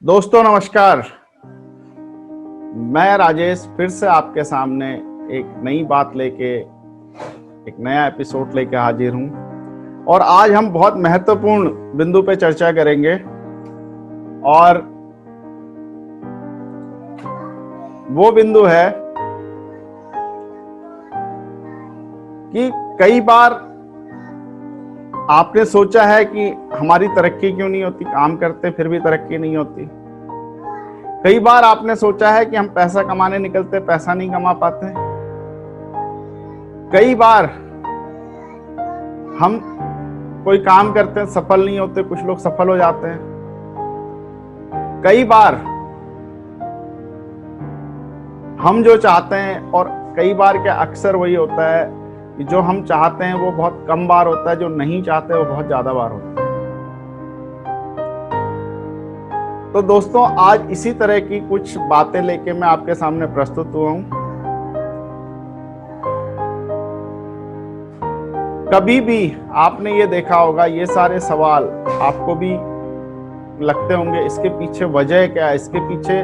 दोस्तों नमस्कार। मैं राजेश फिर से आपके सामने एक नई बात लेके एक नया एपिसोड लेके हाजिर हूं और आज हम बहुत महत्वपूर्ण बिंदु पे चर्चा करेंगे। और वो बिंदु है कि कई बार आपने सोचा है कि हमारी तरक्की क्यों नहीं होती, काम करते फिर भी तरक्की नहीं होती। कई बार आपने सोचा है कि हम पैसा कमाने निकलते पैसा नहीं कमा पाते। कई बार हम कोई काम करते हैं सफल नहीं होते, कुछ लोग सफल हो जाते हैं। कई बार हम जो चाहते हैं, और कई बार क्या अक्सर वही होता है कि जो हम चाहते हैं वो बहुत कम बार होता है, जो नहीं चाहते वो बहुत ज्यादा बार होता है। तो दोस्तों आज इसी तरह की कुछ बातें लेके मैं आपके सामने प्रस्तुत हुआ हूं। कभी भी आपने ये देखा होगा, ये सारे सवाल आपको भी लगते होंगे, इसके पीछे वजह क्या है, इसके पीछे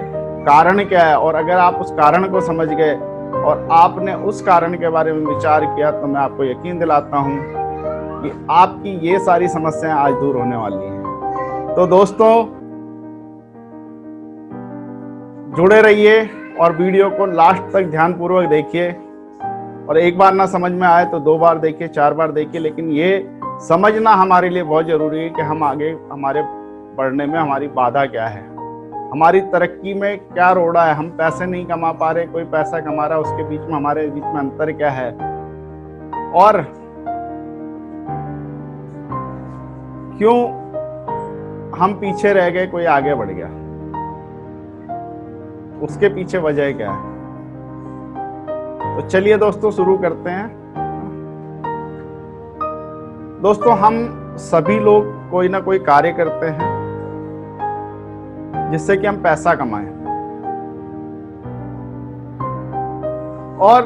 कारण क्या है। और अगर आप उस कारण को समझ गए और आपने उस कारण के बारे में विचार किया तो मैं आपको यकीन दिलाता हूं कि आपकी ये सारी समस्याएं आज दूर होने वाली हैं। तो दोस्तों जुड़े रहिए और वीडियो को लास्ट तक ध्यानपूर्वक देखिए। और एक बार ना समझ में आए तो 2 बार देखिए, 4 बार देखिए, लेकिन ये समझना हमारे लिए बहुत जरूरी है कि हम आगे हमारे बढ़ने में हमारी बाधा क्या है, हमारी तरक्की में क्या रोड़ा है। हम पैसे नहीं कमा पा रहे, कोई पैसा कमा रहा है, उसके बीच में हमारे बीच में अंतर क्या है, और क्यों हम पीछे रह गए, कोई आगे बढ़ गया, उसके पीछे वजह क्या है। तो चलिए दोस्तों शुरू करते हैं। दोस्तों हम सभी लोग कोई ना कोई कार्य करते हैं जिससे कि हम पैसा कमाएं। और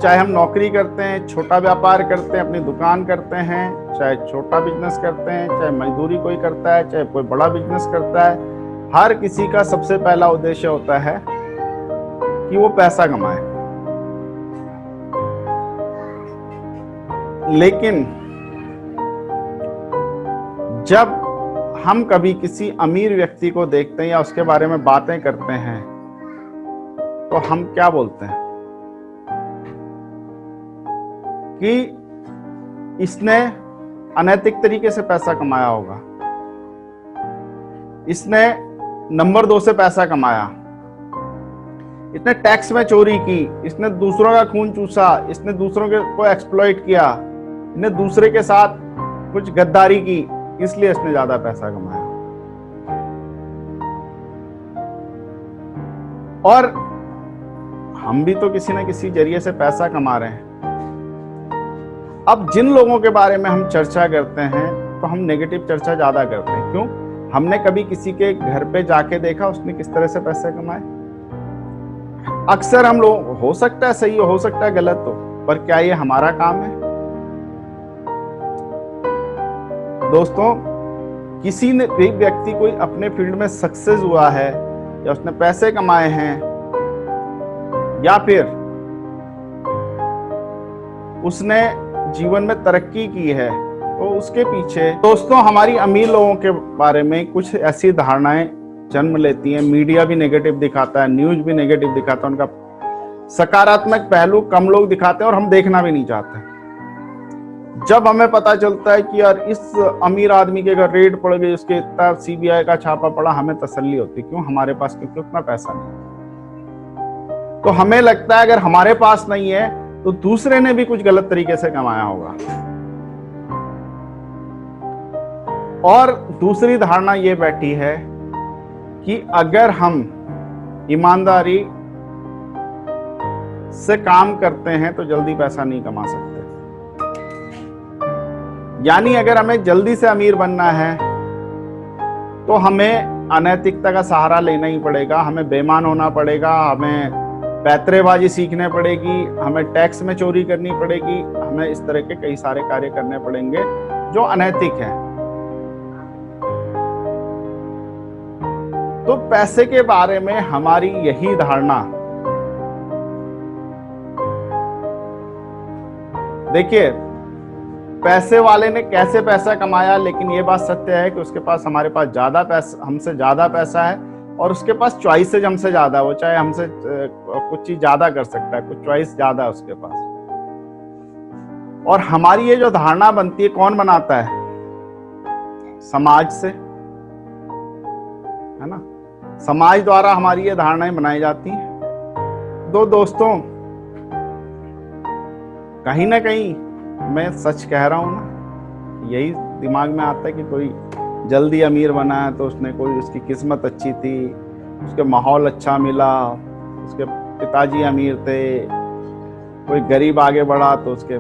चाहे हम नौकरी करते हैं, छोटा व्यापार करते हैं, अपनी दुकान करते हैं, चाहे छोटा बिजनेस करते हैं, चाहे मजदूरी कोई करता है, चाहे कोई बड़ा बिजनेस करता है, हर किसी का सबसे पहला उद्देश्य होता है कि वो पैसा कमाए। लेकिन जब हम कभी किसी अमीर व्यक्ति को देखते हैं या उसके बारे में बातें करते हैं तो हम क्या बोलते हैं कि इसने अनैतिक तरीके से पैसा कमाया होगा, इसने नंबर 2 से पैसा कमाया, इसने टैक्स में चोरी की, इसने दूसरों का खून चूसा, इसने दूसरों को एक्सप्लॉइट किया, इसने दूसरे के साथ कुछ गद्दारी की, इसलिए इसने ज्यादा पैसा कमाया। और हम भी तो किसी न किसी जरिए से पैसा कमा रहे हैं। अब जिन लोगों के बारे में हम चर्चा करते हैं तो हम नेगेटिव चर्चा ज्यादा करते हैं। क्यों? हमने कभी किसी के घर पे जाके देखा उसने किस तरह से पैसे कमाए। अक्सर हम लोग, हो सकता है सही हो सकता है गलत हो, पर क्या ये हमारा काम है? दोस्तों किसी ने एक व्यक्ति कोई अपने फील्ड में सक्सेस हुआ है या उसने पैसे कमाए हैं या फिर उसने जीवन में तरक्की की है, तो उसके पीछे दोस्तों हमारी अमीर लोगों के बारे में कुछ ऐसी धारणाएं जन्म लेती हैं। मीडिया भी नेगेटिव दिखाता है, न्यूज भी नेगेटिव दिखाता है, उनका सकारात्मक पहलू कम लोग दिखाते हैं और हम देखना भी नहीं चाहते। जब हमें पता चलता है कि यार इस अमीर आदमी के अगर रेड पड़ गई, उसके इतना सीबीआई का छापा पड़ा, हमें तसल्ली होती। क्यों? हमारे पास क्योंकि उतना पैसा नहीं। तो हमें लगता है अगर हमारे पास नहीं है तो दूसरे ने भी कुछ गलत तरीके से कमाया होगा। और दूसरी धारणा ये बैठी है कि अगर हम ईमानदारी से काम करते हैं तो जल्दी पैसा नहीं कमा सकते। यानी अगर हमें जल्दी से अमीर बनना है तो हमें अनैतिकता का सहारा लेना ही पड़ेगा, हमें बेईमान होना पड़ेगा, हमें पैतरेबाजी सीखने पड़ेगी, हमें टैक्स में चोरी करनी पड़ेगी, हमें इस तरह के कई सारे कार्य करने पड़ेंगे जो अनैतिक है। तो पैसे के बारे में हमारी यही धारणा, देखिए पैसे वाले ने कैसे पैसा कमाया, लेकिन ये बात सत्य है कि उसके पास, हमारे पास ज्यादा पैसा, हमसे ज्यादा पैसा है और उसके पास चॉइसेज हमसे ज्यादा है। वो चाहे हमसे कुछ चीज ज्यादा कर सकता है, कुछ चॉइस ज्यादा है उसके पास। और हमारी ये जो धारणा बनती है, कौन बनाता है? समाज से, है ना। समाज द्वारा हमारी ये धारणाएं बनाई जाती हैं। दोस्तों, कहीं ना कहीं मैं सच कह रहा हूं ना, यही दिमाग में आता है कि कोई जल्दी अमीर बना है तो उसने, कोई उसकी किस्मत अच्छी थी, उसके माहौल अच्छा मिला, उसके पिताजी अमीर थे, कोई गरीब आगे बढ़ा तो उसने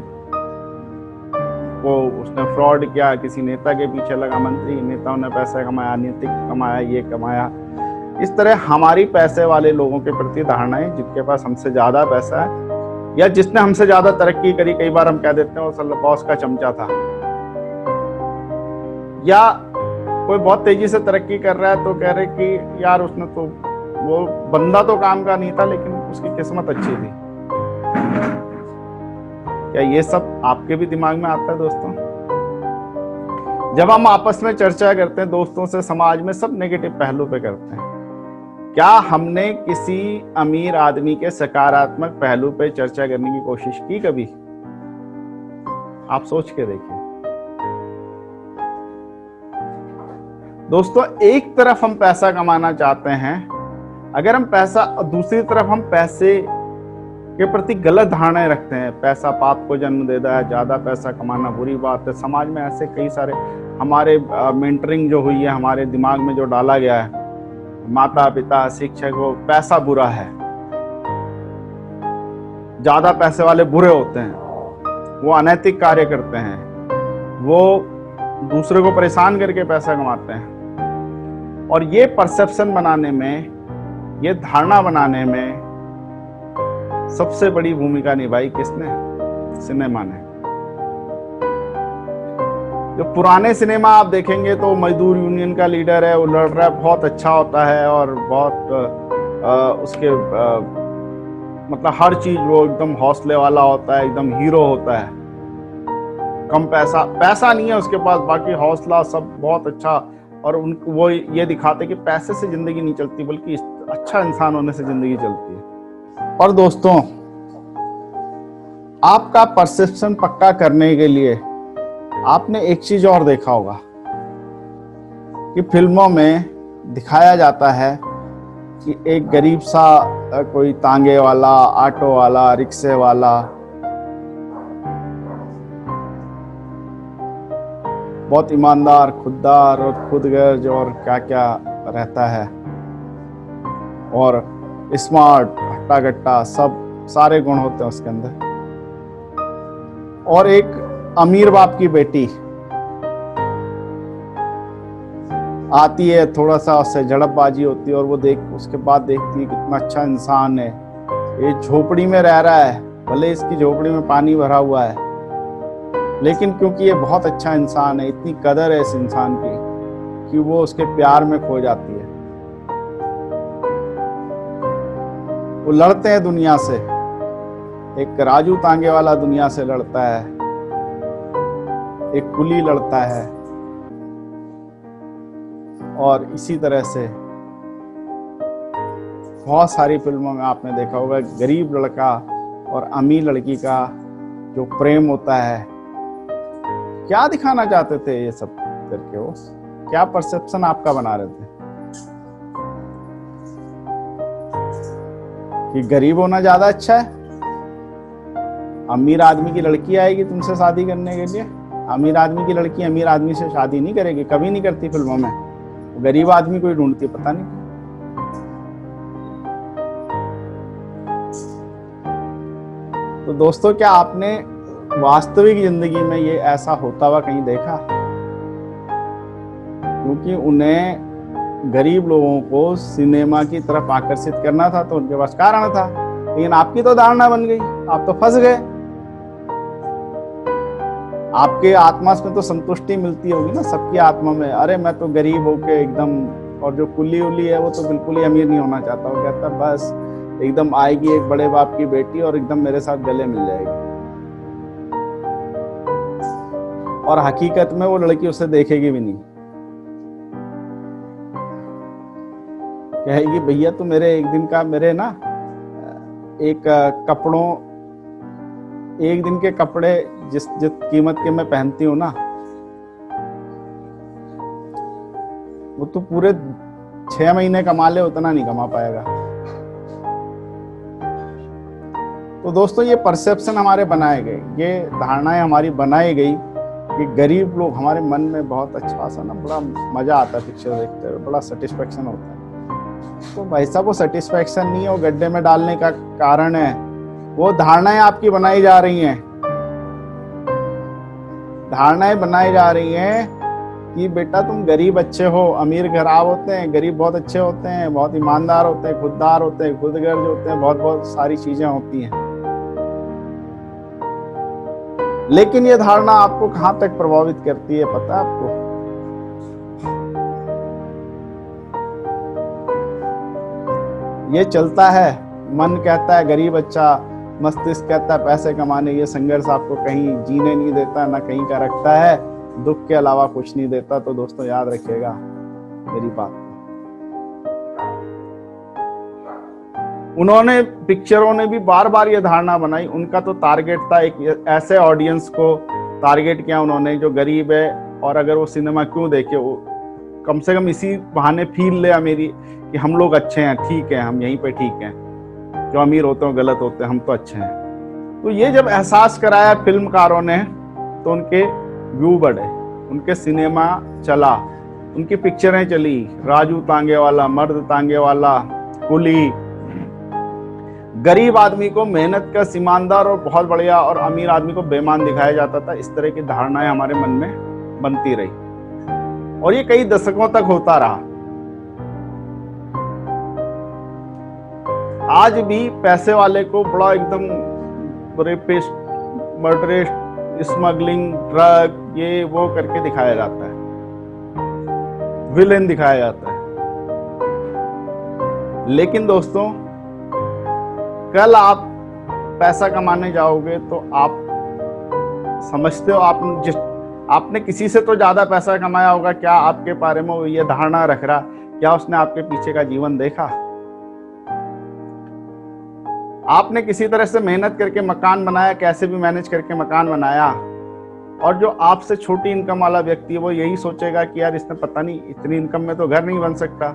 फ्रॉड किया, किसी नेता के पीछे लगा, मंत्री नेताओं ने पैसा कमाया, नीतिक कमाया, ये कमाया। इस तरह हमारी पैसे वाले लोगों के प्रति धारणाएं, जिनके पास हमसे ज्यादा पैसा है या जिसने हमसे ज्यादा तरक्की करी, कई बार हम कह देते हैं वो साला बॉस का चमचा था, या कोई बहुत तेजी से तरक्की कर रहा है तो कह रहे कि यार उसने तो, वो बंदा तो काम का नहीं था लेकिन उसकी किस्मत अच्छी थी। क्या ये सब आपके भी दिमाग में आता है दोस्तों? जब हम आपस में चर्चा करते हैं दोस्तों से, समाज में, सब नेगेटिव पहलू पे करते हैं। क्या हमने किसी अमीर आदमी के सकारात्मक पहलू पे चर्चा करने की कोशिश की कभी? आप सोच के देखिए दोस्तों। एक तरफ हम पैसा कमाना चाहते हैं, अगर हम पैसा, दूसरी तरफ हम पैसे के प्रति गलत धारणाएं रखते हैं, पैसा पाप को जन्म देता है, ज्यादा पैसा कमाना बुरी बात है। समाज में ऐसे कई सारे, हमारे मेंटरिंग जो हुई है, हमारे दिमाग में जो डाला गया है, माता पिता शिक्षक, वो पैसा बुरा है, ज्यादा पैसे वाले बुरे होते हैं, वो अनैतिक कार्य करते हैं, वो दूसरे को परेशान करके पैसा कमाते हैं। और ये परसेप्शन बनाने में, ये धारणा बनाने में सबसे बड़ी भूमिका निभाई किसने? सिनेमा ने। जो पुराने सिनेमा आप देखेंगे तो मजदूर यूनियन का लीडर है, वो लड़ रहा है, बहुत अच्छा होता है और बहुत उसके मतलब हर चीज वो एकदम हौसले वाला होता है, एकदम हीरो होता है। कम पैसा नहीं है उसके पास, बाकी हौसला सब बहुत अच्छा। और वो ये दिखाते कि पैसे से जिंदगी नहीं चलती, बल्कि अच्छा इंसान होने से जिंदगी चलती है। और दोस्तों, आपका परसेप्शन पक्का करने के लिए आपने एक चीज और देखा होगा कि फिल्मों में दिखाया जाता है कि एक गरीब सा कोई तांगे वाला, ऑटो वाला, रिक्शे वाला बहुत ईमानदार, खुददार और खुदगर्ज और क्या क्या रहता है, और स्मार्ट, हट्टा कट्टा, सब सारे गुण होते हैं उसके अंदर। और एक अमीर बाप की बेटी आती है, थोड़ा सा उससे झड़पबाजी होती है और वो उसके बाद देखती है कितना अच्छा इंसान है, ये झोपड़ी में रह रहा है, भले इसकी झोपड़ी में पानी भरा हुआ है, लेकिन क्योंकि ये बहुत अच्छा इंसान है, इतनी कदर है इस इंसान की कि वो उसके प्यार में खो जाती है। वो लड़ते हैं दुनिया से, एक राजू तांगे वाला दुनिया से लड़ता है, एक कुली लड़ता है, और इसी तरह से बहुत सारी फिल्मों में आपने देखा होगा गरीब लड़का और अमीर लड़की का जो प्रेम होता है। क्या दिखाना चाहते थे ये सब करके? वो क्या परसेप्शन आपका बना रहे थे कि गरीब होना ज्यादा अच्छा है? अमीर आदमी की लड़की आएगी तुमसे शादी करने के लिए, अमीर आदमी की लड़की अमीर आदमी से शादी नहीं करेगी, कभी नहीं करती फिल्मों में, गरीब आदमी को ही ढूंढती, पता नहीं। तो दोस्तों, क्या आपने वास्तविक जिंदगी में ये ऐसा होता हुआ कहीं देखा? क्योंकि उन्हें गरीब लोगों को सिनेमा की तरफ आकर्षित करना था तो उनके पास कारण था, लेकिन आपकी तो धारणा बन गई, आप तो फंस गए। आपके आत्मा में तो संतुष्टि मिलती होगी ना, सबकी आत्मा में, अरे मैं तो गरीब होके एकदम और जो कुली उली है वो तो बिल्कुल ही अमीर नहीं होना चाहता। वो कहता बस एकदम आएगी एक बड़े बाप की बेटी और एकदम मेरे साथ गले मिल जाएगी, और हकीकत में वो लड़की उसे देखेगी भी नहीं। कहेगी भैया तू मेरे एक दिन का, मेरे ना एक कपड़ों, एक दिन के कपड़े जिस जिस कीमत के मैं पहनती हूँ ना, वो तो पूरे 6 महीने कमा ले उतना नहीं कमा पाएगा। तो दोस्तों ये परसेप्शन हमारे बनाए गए, ये धारणाएं हमारी बनाई गई कि गरीब लोग, हमारे मन में बहुत अच्छा सा ना, बड़ा मजा आता है पिक्चर देखते हुए, बड़ा सेटिस्फेक्शन होता है। तो भाई साहब वो सेटिस्फेक्शन नहीं है, वो गड्ढे में डालने का कारण है, वो धारणाएं आपकी बनाई जा रही हैं। धारणाएं बनाई जा रही हैं कि बेटा तुम गरीब अच्छे हो, अमीर खराब होते हैं, गरीब बहुत अच्छे होते हैं, बहुत ईमानदार होते हैं, खुददार होते हैं, खुदगर्ज होते हैं, बहुत बहुत सारी चीजें होती हैं। लेकिन ये धारणा आपको कहां तक प्रभावित करती है पता है आपको? ये चलता है, मन कहता है गरीब अच्छा, मस्तिष्क कहता है पैसे कमाने, ये संघर्ष आपको कहीं जीने नहीं देता, ना कहीं का रखता है, दुख के अलावा कुछ नहीं देता। तो दोस्तों याद रखिएगा मेरी बात। उन्होंने, पिक्चरों ने भी बार बार ये धारणा बनाई, उनका तो टारगेट था एक ऐसे ऑडियंस को टारगेट किया उन्होंने जो गरीब है, और अगर वो सिनेमा क्यों देखे, वो कम से कम इसी बहाने फील ले मेरी कि हम लोग अच्छे हैं, ठीक है, हम यहीं पे ठीक हैं, जो अमीर होते हैं गलत होते हैं, हम तो अच्छे हैं। तो ये जब एहसास कराया फिल्मकारों ने तो उनके व्यू बढ़े, उनके सिनेमा चला, उनकी पिक्चरें चली, राजू तांगे वाला, मर्द तांगे वाला, कुली। गरीब आदमी को मेहनत का ईमानदार और बहुत बढ़िया, और अमीर आदमी को बेईमान दिखाया जाता था। इस तरह की धारणाएं हमारे मन में बनती रही और ये कई दशकों तक होता रहा। आज भी पैसे वाले को बड़ा एकदम रेपिस्ट, मर्डरिस्ट, स्मगलिंग, ड्रग, ये वो करके दिखाया जाता है, विलेन दिखाया जाता है। लेकिन दोस्तों कल आप पैसा कमाने जाओगे तो आप समझते हो आपने किसी से तो ज्यादा पैसा कमाया होगा, क्या आपके बारे में वो ये धारणा रख रहा? क्या उसने आपके पीछे का जीवन देखा? आपने किसी तरह से मेहनत करके मकान बनाया, कैसे भी मैनेज करके मकान बनाया, और जो आपसे छोटी इनकम वाला व्यक्ति है वो यही सोचेगा कि यार इसने पता नहीं, इतनी इनकम में तो घर नहीं बन सकता,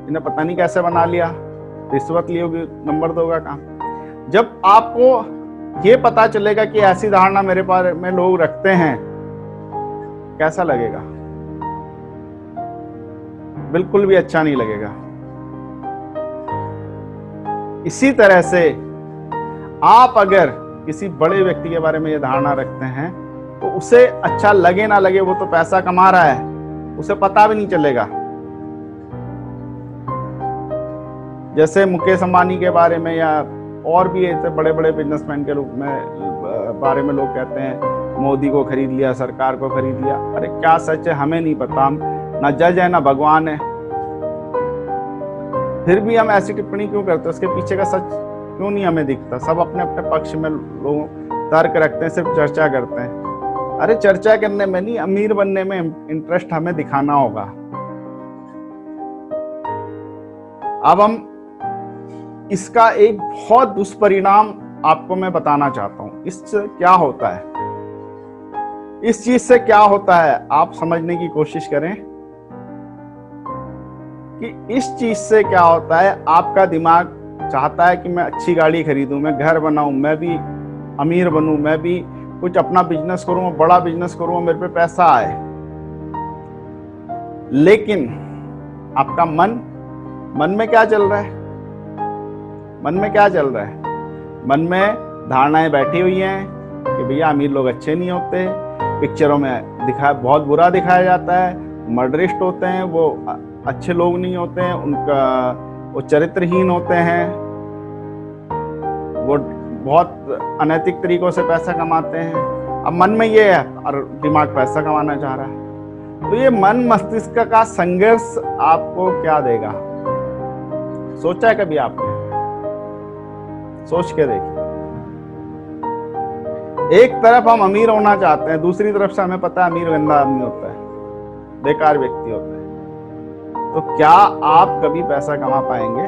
इन्हें पता नहीं कैसे बना लिया, रिश्वत ली होगी, नंबर दोगा काम। जब आपको ये पता चलेगा कि ऐसी धारणा मेरे बारे में लोग रखते हैं, कैसा लगेगा? बिल्कुल भी अच्छा नहीं लगेगा। इसी तरह से आप अगर किसी बड़े व्यक्ति के बारे में ये धारणा रखते हैं तो उसे अच्छा लगे ना लगे, वो तो पैसा कमा रहा है, उसे पता भी नहीं चलेगा। जैसे मुकेश अंबानी के बारे में या और भी ऐसे बड़े बड़े बिजनेसमैन के रूप में बारे में लोग कहते हैं मोदी को खरीद लिया, सरकार को खरीद लिया। अरे क्या सच है हमें नहीं पता, हम ना जज है ना भगवान है, फिर भी हम ऐसी टिप्पणी क्यों करते हैं? उसके पीछे का सच क्यों नहीं हमें दिखता? सब अपने अपने पक्ष में लोग तर्क रखते हैं, सिर्फ चर्चा करते हैं। अरे चर्चा करने में नहीं, अमीर बनने में इंटरेस्ट हमें दिखाना होगा। अब हम इसका एक बहुत दुष्परिणाम आपको मैं बताना चाहता हूं। इससे क्या होता है, इस चीज से क्या होता है, आप समझने की कोशिश करें कि इस चीज से क्या होता है। आपका दिमाग चाहता है कि मैं अच्छी गाड़ी खरीदूं, मैं घर बनाऊं, मैं भी अमीर बनूं, मैं भी कुछ अपना बिजनेस करूं, बड़ा बिजनेस करूं, मेरे पे पैसा आए। लेकिन आपका मन में क्या चल रहा है? मन में क्या चल रहा है? मन में धारणाएं बैठी हुई हैं कि भैया अमीर लोग अच्छे नहीं होते, पिक्चरों में बहुत बुरा दिखाया जाता है, मर्डरिस्ट होते हैं, वो अच्छे लोग नहीं होते हैं, वो चरित्रहीन होते हैं, वो बहुत अनैतिक तरीकों से पैसा कमाते हैं। अब मन में ये है और दिमाग पैसा कमाना चाह रहा है। तो ये मन मस्तिष्क का संघर्ष आपको क्या देगा? सोचा है कभी आपने? सोच के देखिए। एक तरफ हम अमीर होना चाहते हैं, दूसरी तरफ से हमें पता है अमीर गंदा आदमी होता है, बेकार व्यक्ति होता है। तो क्या आप कभी पैसा कमा पाएंगे?